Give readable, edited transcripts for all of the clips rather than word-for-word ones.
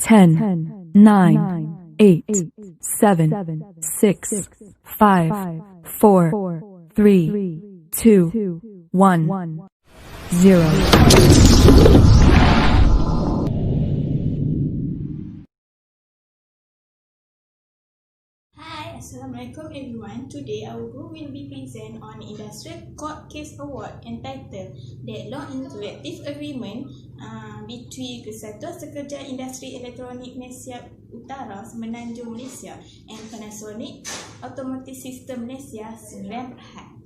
10, 9, 8, 7, 6, 5, 4, 3, 2, 1, 0. Assalamualaikum everyone. Today our group will be present on Industrial Court Case Award entitled Deadlock Collective Agreement between Kesatuan Sekerja Industri Elektronik Malaysia Utara Semenanjung Malaysia and Panasonic Automotive System Malaysia Sdn Bhd.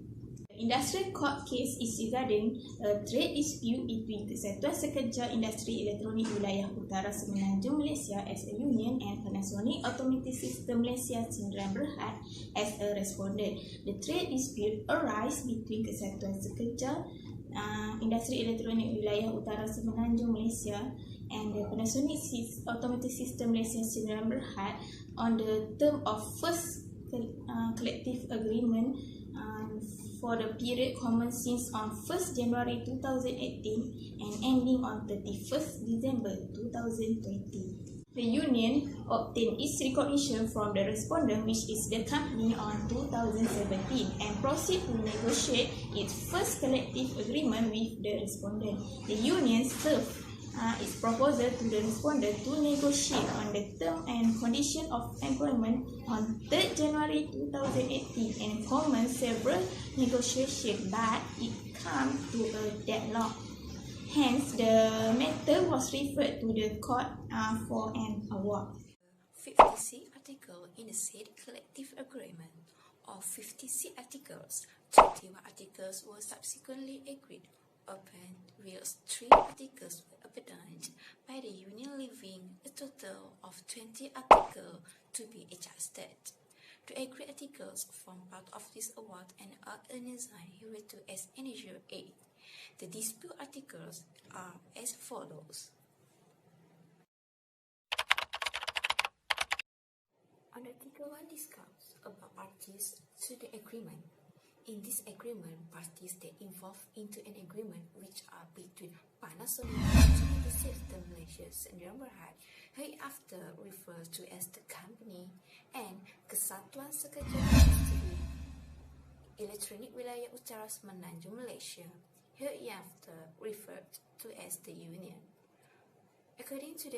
Industrial court case is regarding a trade dispute between Kesatuan Sekerja Industri Elektronik Wilayah Utara Semenanjung Malaysia as a union and Panasonic Automotive System Malaysia Sdn Bhd as a respondent. The trade dispute arises between Kesatuan Sekerja Industri Elektronik Wilayah Utara Semenanjung Malaysia and the Panasonic Automotive System Malaysia Sdn Bhd on the term of first collective agreement for the period commencing on 1st January 2018 and ending on 31st December 2020. The union obtained its recognition from the respondent, which is the company, on 2017 and proceed to negotiate its first collective agreement with the respondent. The union served its proposal to the respondent to negotiate on the term and condition of employment on 3rd January 2018 and commenced several negotiations, but it came to a deadlock. Hence, the matter was referred to the court for an award. 50C article in the said collective agreement. Of 50C articles, 31 articles were subsequently agreed upon, whilst 3 articles were abandoned by the union, leaving a total of 20 articles to be adjusted. The agreed articles form part of this award and are assigned hereto as Annexure A. The dispute articles are as follows. On Article 1 discusses about parties to the agreement. In this agreement, parties that involve into an agreement which are between Panasonic Automotive System Malaysia Sdn Bhd, hereafter referred to as the company, and Kesatuan Sekerja Industri Elektronik Wilayah Utara Semenanjung Malaysia, hereafter referred to as the union. According to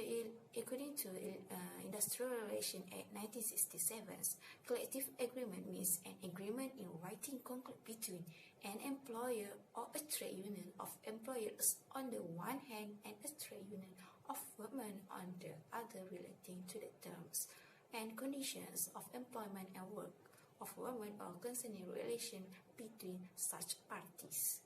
Industrial Relations Act 1967, collective agreement means an agreement in writing concluded between an employer or a trade union of employers on the one hand and a trade union of workmen on the other, relating to the terms and conditions of employment and work of workmen or concerning relation between such parties.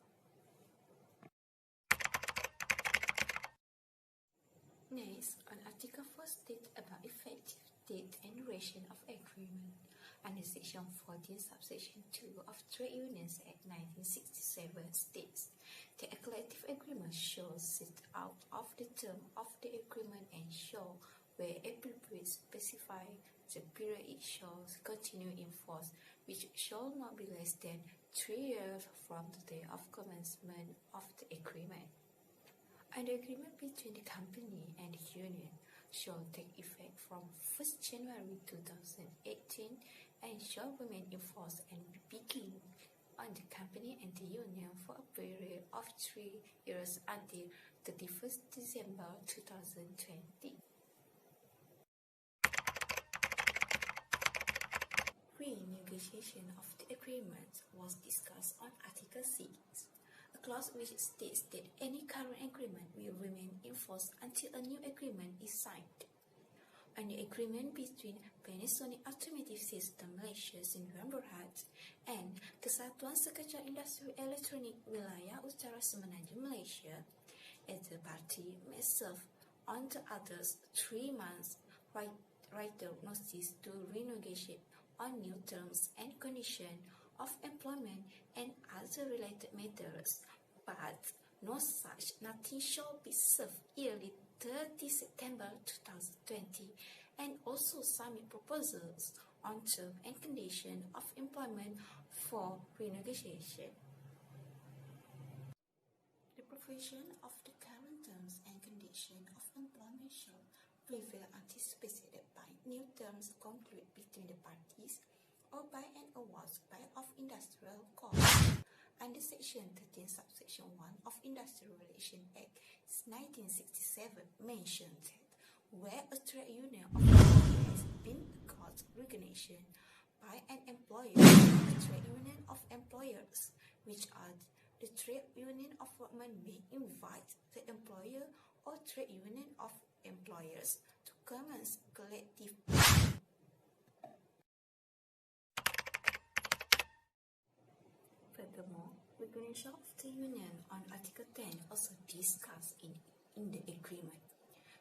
Next, on Article 4 states about effective date and duration of agreement. Under Section 14, Subsection 2 of Trade Unions Act 1967 states that a collective agreement shall set out of the term of the agreement and shall, where appropriate, specify the period it shall continue in force, which shall not be less than 3 years from the day of commencement of the agreement. And the agreement between the company and the union shall take effect from 1st January 2018 and shall remain in force and begin on the company and the union for a period of 3 years until 31st December 2020. Renegotiation of the agreement was discussed on Article 6. A clause which states that any current agreement will remain in force until a new agreement is signed. On the agreement between Panasonic Automotive System Malaysia Sdn Bhd and Kesatuan Sekerja Industri Elektronik Wilayah Utara Semenanjung Malaysia, either party may serve on the other's 3 months written notice to renegotiate on new terms and conditions of employment and other related matters, but no such nothing shall be served early 30 September 2020, and also submit proposals on terms and conditions of employment for renegotiation. The provision of the current terms and conditions of employment shall prevail until specified by new terms concluded between the parties or by an award by of industrial court. Under Section 13, Subsection 1 of Industrial Relations Act 1967 mentioned that where a trade union of employers has been called recognition by an employer, the trade union of employers, which are the trade union of workmen, may invite the employer or trade union of employers to commence collective bargaining. Furthermore, recognition of the union on Article 10 also discussed in the agreement.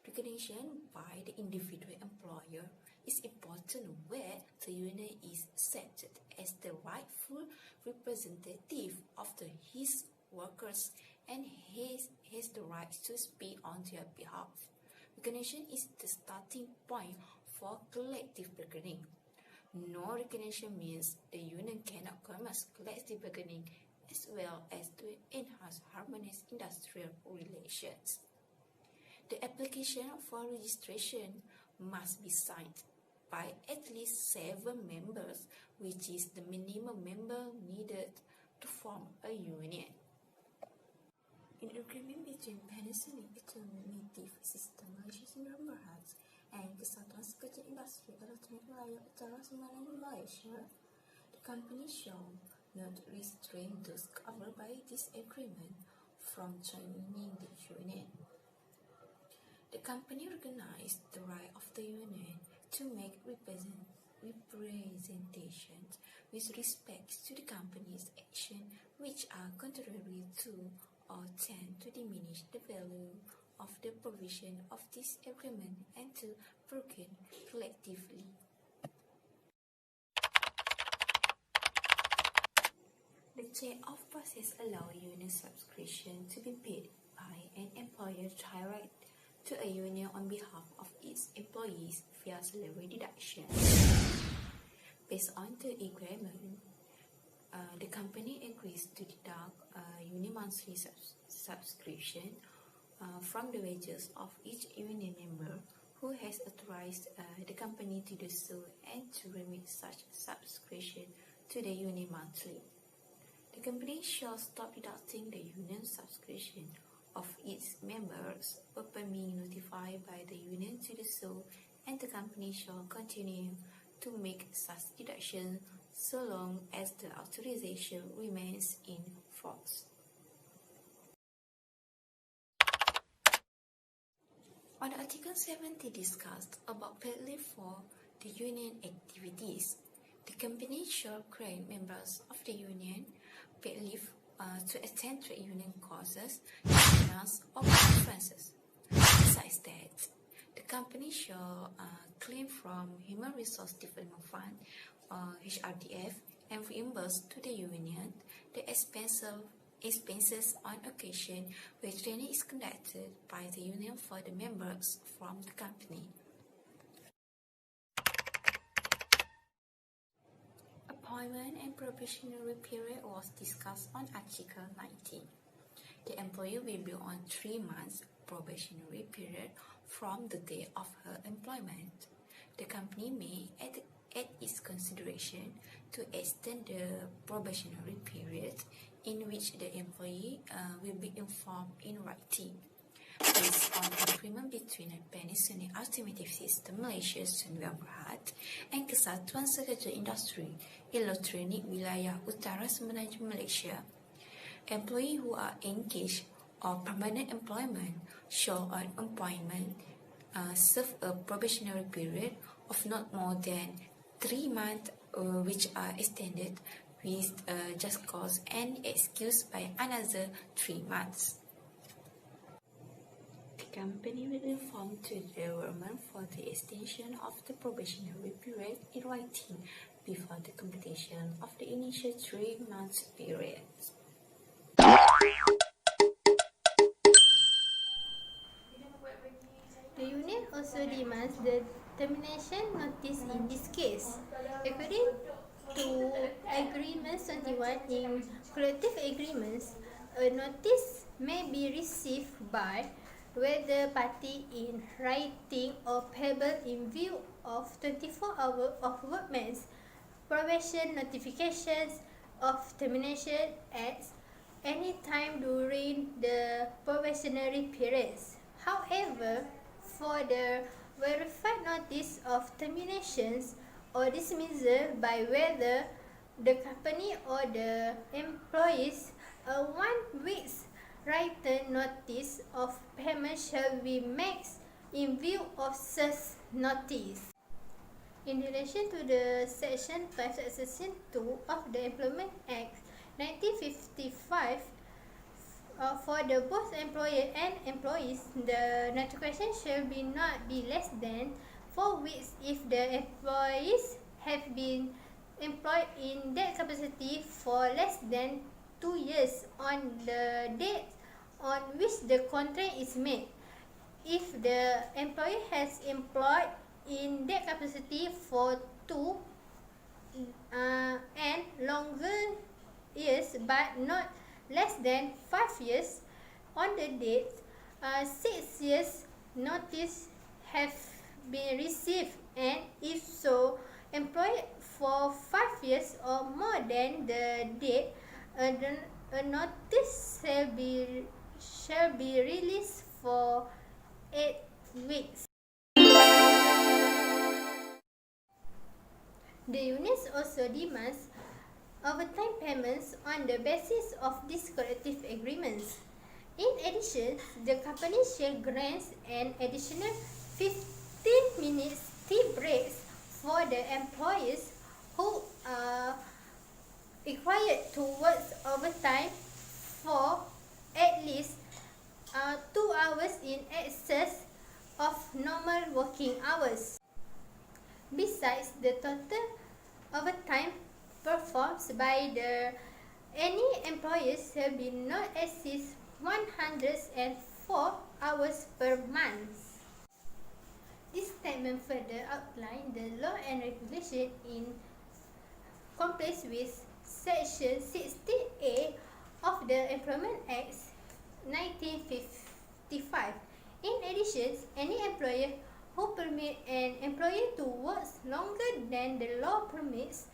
Recognition by the individual employer is important where the union is set as the rightful representative of his workers and has the right to speak on their behalf. Recognition is the starting point for collective bargaining. No recognition means the union cannot commence collective bargaining as well as to enhance harmonious industrial relations. The application for registration must be signed by at least 7 members, which is the minimum member needed to form a union. In agreement between Panasonic Automotive System Malaysia Sdn Bhd and Kesatuan Sekerja Industri Elektronik Wilayah Utara Sembilan Malaysia, the company shall not restrain those covered by this agreement from joining the union. The company recognized the right of the union to make representations with respect to the company's action which are contrary to or tend to diminish the value of the provision of this agreement and to bargain collectively. The chain-off process allows union subscription to be paid by an employer direct to a union on behalf of its employees via salary deduction. Based on the agreement, the company agrees to deduct union monthly subscription from the wages of each union member who has authorized the company to do so and to remit such subscription to the union monthly. The company shall stop deducting the union subscription of its members upon being notified by the union to do so, and the company shall continue to make such deduction so long as the authorization remains in force. On Article 70 discussed about paid leave for the union activities, the company shall grant members of the union paid leave to attend trade union courses, seminars, or conferences. Besides that, the company shall claim from Human Resource Development Fund, HRDF, and reimburse to the union the expenses on occasion where training is conducted by the union for the members from the company. Appointment and probationary period was discussed on Article 19. The employee will be on 3 months probationary period from the day of her employment. The company may, at its consideration, to extend the probationary period in which the employee will be informed in writing. Based on agreement between Panasonic Automotive System Malaysia Sdn Bhd and Kesatuan Sekerja Industri Elektronik Wilayah Utara Sembilan Malaysia, employees who are engaged or permanent employment shall on appointment serve a probationary period of not more than 3 months, which are extended with just cause and excused by another 3 months. The company will inform to the government for the extension of the probationary period in writing before the completion of the initial 3 months period. The union also demands the termination notice in this case. According to Agreement 21 in collective agreements, a notice may be received by whether party in writing or payable in view of 24 hours of workman's probation notifications of termination at any time during the probationary periods. However, for the verified notice of terminations or dismissal by whether the company or the employees, a 1 week's written notice of payment shall be made in view of such notice. In relation to the Section 5, Section 2 of the Employment Act 1955, for the both employer and employees, the notification shall be not be less than 4 weeks if the employees have been employed in that capacity for less than 2 years on the date on which the contract is made. If the employee has employed in that capacity for 2 and longer years but not less than 5 years on the date 6 years notice have been received, and if so employed for 5 years or more than the date, a notice shall be released for 8 weeks. The unions also demands overtime payments on the basis of these collective agreements. In addition, the company shall grant an additional 15 minutes tea breaks for the employees who are required to work overtime for at least 2 hours in excess of normal working hours. Besides, the total overtime performed by any employees shall be not exceed 104 hours per month. This statement further outlines the law and regulation in compliance with Section 60A of the Employment Act 1955. In addition, any employer who permit an employee to work longer than the law permits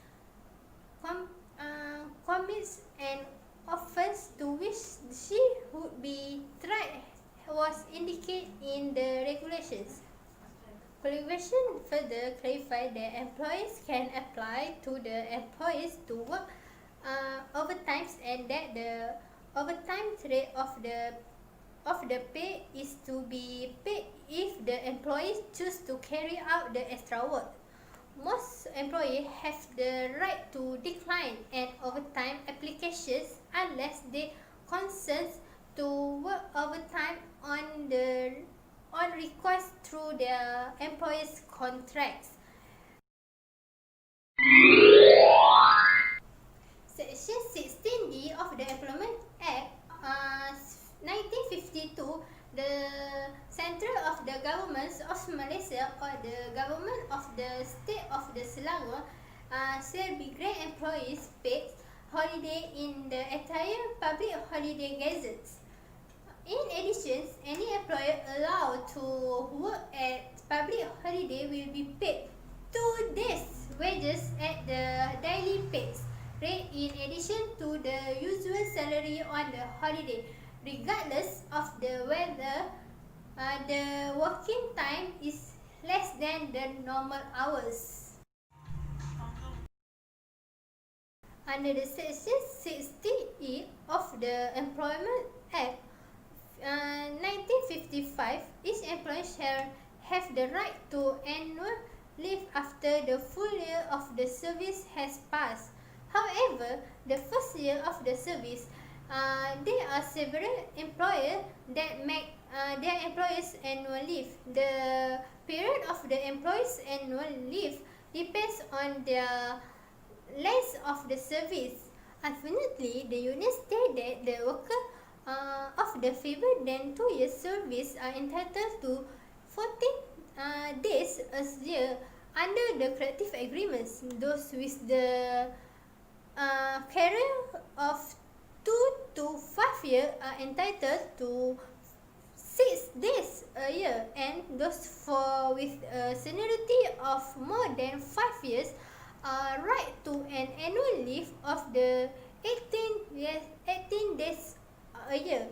commits an offence to which she would be tried was indicated in the regulations. Regulation further clarified that employees can apply to the employees to work overtimes, and that the overtime rate of the pay is to be paid if the employees choose to carry out the extra work. Most employees have the right to decline an overtime applications unless they consent to work overtime on request through their employees' contracts. Section 16D of the Employment Act 1952, the Central of the Government of Malaysia or the Government of the State of the Selangor shall be grant employees paid holiday in the entire public holiday gazettes. In addition, any employer allowed to work at public holiday will be paid 2 days' wages at the daily pay rate in addition to the usual salary on the holiday, regardless of whether the working time is less than the normal hours. Under the Section 60E of the Employment Act 1955, each employee shall have the right to annual leave after the full year of the service has passed. However, the first year of the service, there are several employers that make their employees annual leave. The period of the employees' annual leave depends on their length of the service. Unfortunately, the union state that the worker of the fewer than 2 years service are entitled to 14 days a year under the collective agreements. Those with the career of 2 to 5 years are entitled to 6 days a year, and those with a seniority of more than 5 years are right to an annual leave of the 18 days a year.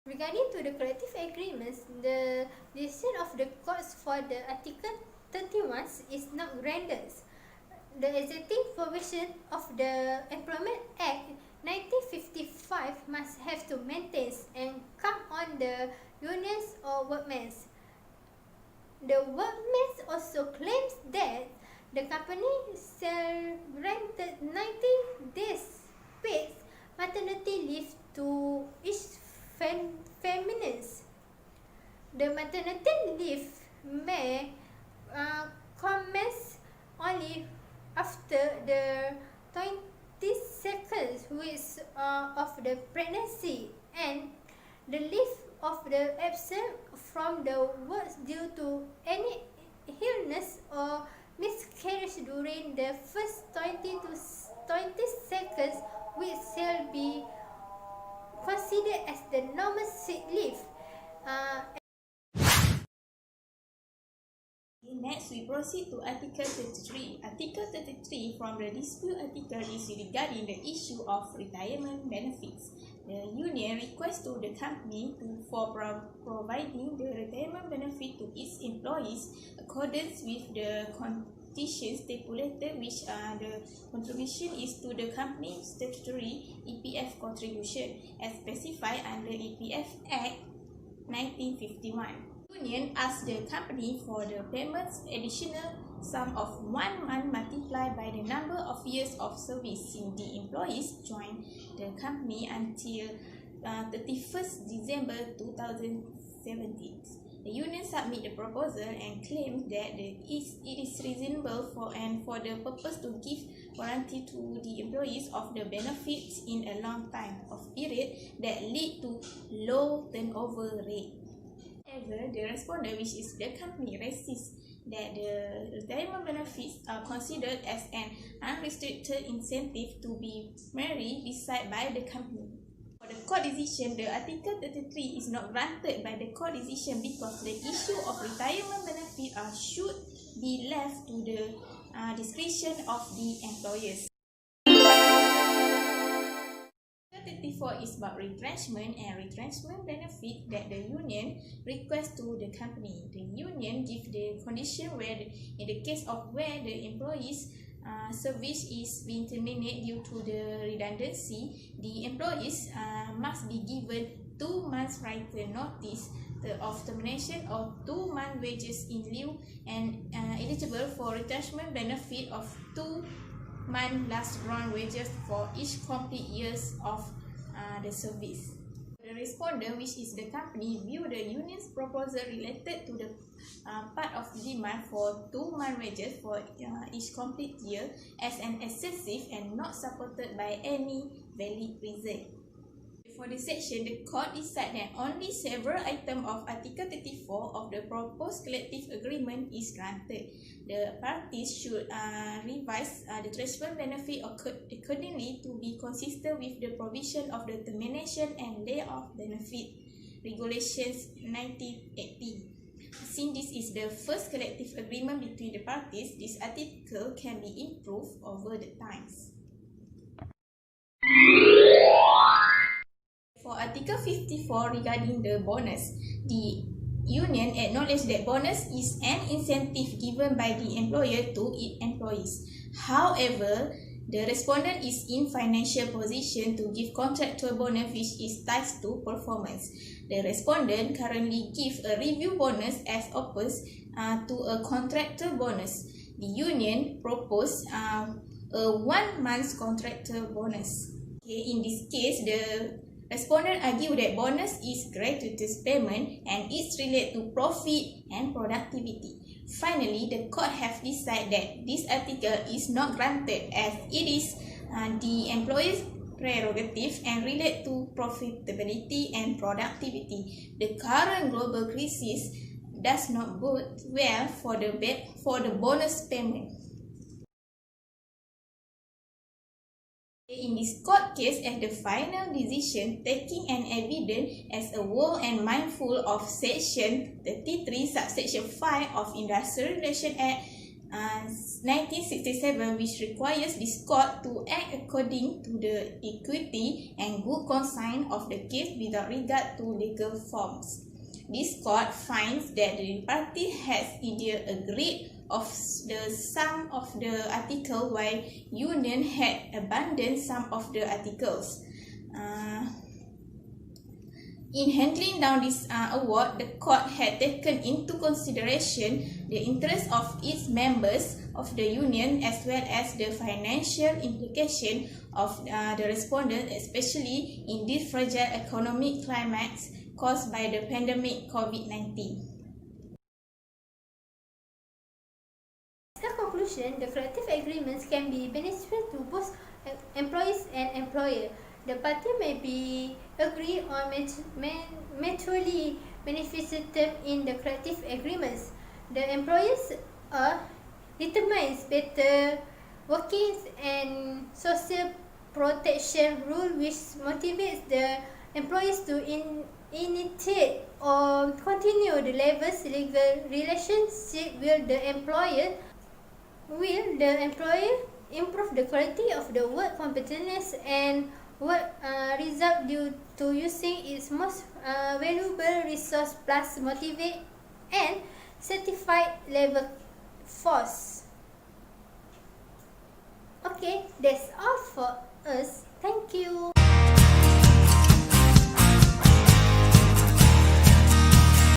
Regarding to the collective agreements, the decision of the courts for the Article 31 is not granted. The existing provision of the Employment Act 1955 must have to maintain and come on the unions or workmen. The workmen also claims that the company shall grant 90 days paid maternity leave to each feminines. The maternity leave may commence only after the 22nd week of the pregnancy, and the leave of the absent from the work due to any illness or miscarriage during the first 20 to 22nd week shall be considered as the normal sick leave. Next, we proceed to Article 33. Article 33 from the dispute article is regarding the issue of retirement benefits. The union requests to the company for providing the retirement benefit to its employees accordance with the conditions stipulated, which the contribution is to the company's statutory EPF contribution as specified under EPF Act 1951. Union asked the company for the payments additional sum of 1 month multiplied by the number of years of service since the employees joined the company until 31st December 2017. The union submit the proposal and claims that it is reasonable for the purpose to give warranty to the employees of the benefits in a long time of period that lead to low turnover rate. However, the respondent, which is the company, resists that the retirement benefits are considered as an unrestricted incentive to be married decided by the company. For the court decision, the Article 33 is not granted by the court decision because the issue of retirement benefit should be left to the discretion of the employers. 34 is about retrenchment and retrenchment benefit that the union requests to the company. The union gives the condition where, in the case of where the employee's service is being terminated due to the redundancy, the employees must be given 2 months written notice of termination or 2 months wages in lieu and eligible for retrenchment benefit of 2 months last round wages for each complete years of the service. The respondent, which is the company, view the union's proposal related to the part of demand for 2 months wages for each complete year as an excessive and not supported by any valid reason. For this section, the court decided that only several items of Article 34 of the proposed collective agreement is granted. The parties should revise the retrenchment benefit accordingly to be consistent with the provision of the Termination and Layoff Benefit Regulations 1980. Since this is the first collective agreement between the parties, this article can be improved over the times. For Article 54 regarding the bonus, the union acknowledged that bonus is an incentive given by the employer to its employees. However, the respondent is in financial position to give contractual bonus which is tied to performance. The respondent currently gives a review bonus as opposed to a contractual bonus. The union proposed a 1 month contractual bonus. In this case, the respondent argued that bonus is gratuitous payment and is related to profit and productivity. Finally, the court has decided that this article is not granted as it is the employer's prerogative and related to profitability and productivity. The current global crisis does not bode well for the bonus payment. In this court case, as the final decision, taking an evidence as a whole and mindful of Section 33, Subsection 5 of Industrial Relations Act 1967, which requires this court to act according to the equity and good conscience of the case without regard to legal forms. This court finds that the party has either agreed of the sum of the article while union had abandoned some of the articles. In handling down this award, the court had taken into consideration the interests of its members of the union as well as the financial implication of the respondent, especially in this fragile economic climate caused by the pandemic COVID-19. As a conclusion, the collective agreements can be beneficial to both employees and employer. The party may be agree on mutually beneficial terms in the collective agreements. The employers determines better workings and social protection rule which motivates the employees to initiate or continue the labor's legal relationship with the employer. Will the employer improve the quality of the work competitiveness and work result due to using its most valuable resource plus motivate and certified labor force? Okay, that's all for us. Thank you.